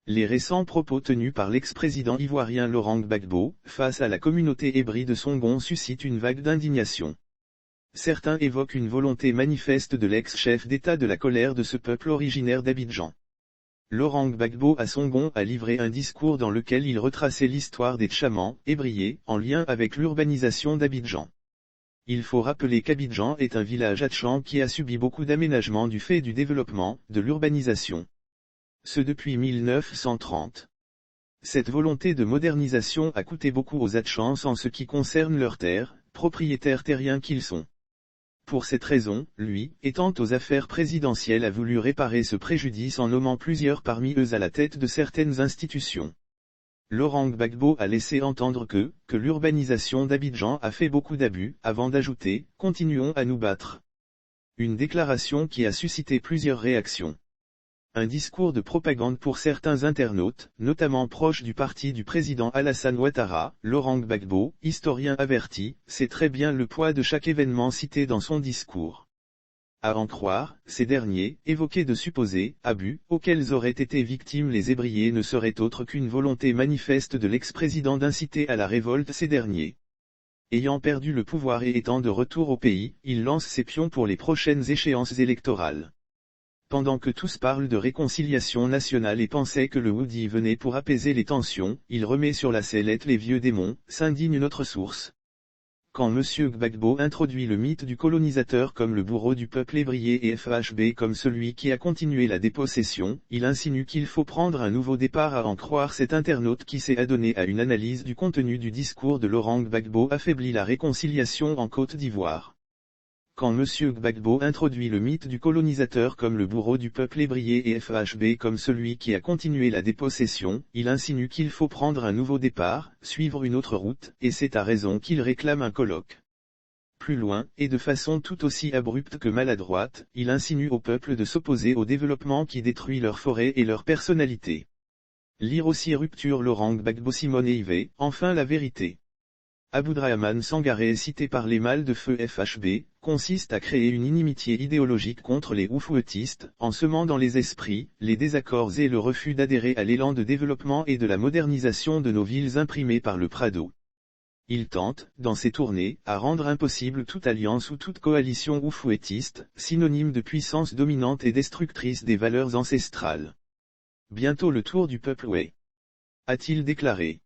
Les récents propos tenus par l'ex-président ivoirien Laurent Gbagbo, face à la communauté hébride de Songon suscitent une vague d'indignation. Certains évoquent une volonté manifeste de l'ex-chef d'État de la colère de ce peuple originaire d'Abidjan. Laurent Gbagbo à Songon a livré un discours dans lequel il retraçait l'histoire des Tchamans, hébriers, en lien avec l'urbanisation d'Abidjan. Il faut rappeler qu'Abidjan est un village hatchant qui a subi beaucoup d'aménagements du fait du développement, de l'urbanisation. Ce depuis 1930. Cette volonté de modernisation a coûté beaucoup aux Hatchans en ce qui concerne leurs terres, propriétaires terriens qu'ils sont. Pour cette raison, lui, étant aux affaires présidentielles, a voulu réparer ce préjudice en nommant plusieurs parmi eux à la tête de certaines institutions. Laurent Gbagbo a laissé entendre que l'urbanisation d'Abidjan a fait beaucoup d'abus, avant d'ajouter « Continuons à nous battre ». Une déclaration qui a suscité plusieurs réactions. Un discours de propagande pour certains internautes, notamment proches du parti du président Alassane Ouattara. Laurent Gbagbo, historien averti, sait très bien le poids de chaque événement cité dans son discours. À en croire, ces derniers, évoquaient de supposés abus, auxquels auraient été victimes les Hébriers ne serait autre qu'une volonté manifeste de l'ex-président d'inciter à la révolte ces derniers. Ayant perdu le pouvoir et étant de retour au pays, il lance ses pions pour les prochaines échéances électorales. Pendant que tous parlent de réconciliation nationale et pensaient que le Woody venait pour apaiser les tensions, il remet sur la sellette les vieux démons, s'indigne notre source. Quand M. Gbagbo introduit le mythe du colonisateur comme le bourreau du peuple hébrier et FHB comme celui qui a continué la dépossession, il insinue qu'il faut prendre un nouveau départ. À en croire cet internaute qui s'est adonné à une analyse du contenu du discours de Laurent Gbagbo affaiblit la réconciliation en Côte d'Ivoire. Quand M. Gbagbo introduit le mythe du colonisateur comme le bourreau du peuple hébrier et FHB comme celui qui a continué la dépossession, il insinue qu'il faut prendre un nouveau départ, suivre une autre route, et c'est à raison qu'il réclame un colloque. Plus loin, et de façon tout aussi abrupte que maladroite, il insinue au peuple de s'opposer au développement qui détruit leurs forêts et leur personnalité. Lire aussi Rupture Laurent Gbagbo Simone Ivé, enfin la vérité. Aboudrahmane Sangaré cité par les mâles de feu FHB, consiste à créer une inimitié idéologique contre les oufouettistes, en semant dans les esprits, les désaccords et le refus d'adhérer à l'élan de développement et de la modernisation de nos villes imprimées par le Prado. Il tente, dans ses tournées, à rendre impossible toute alliance ou toute coalition oufouettiste, synonyme de puissance dominante et destructrice des valeurs ancestrales. Bientôt le tour du peuple, ouais. A-t-il déclaré.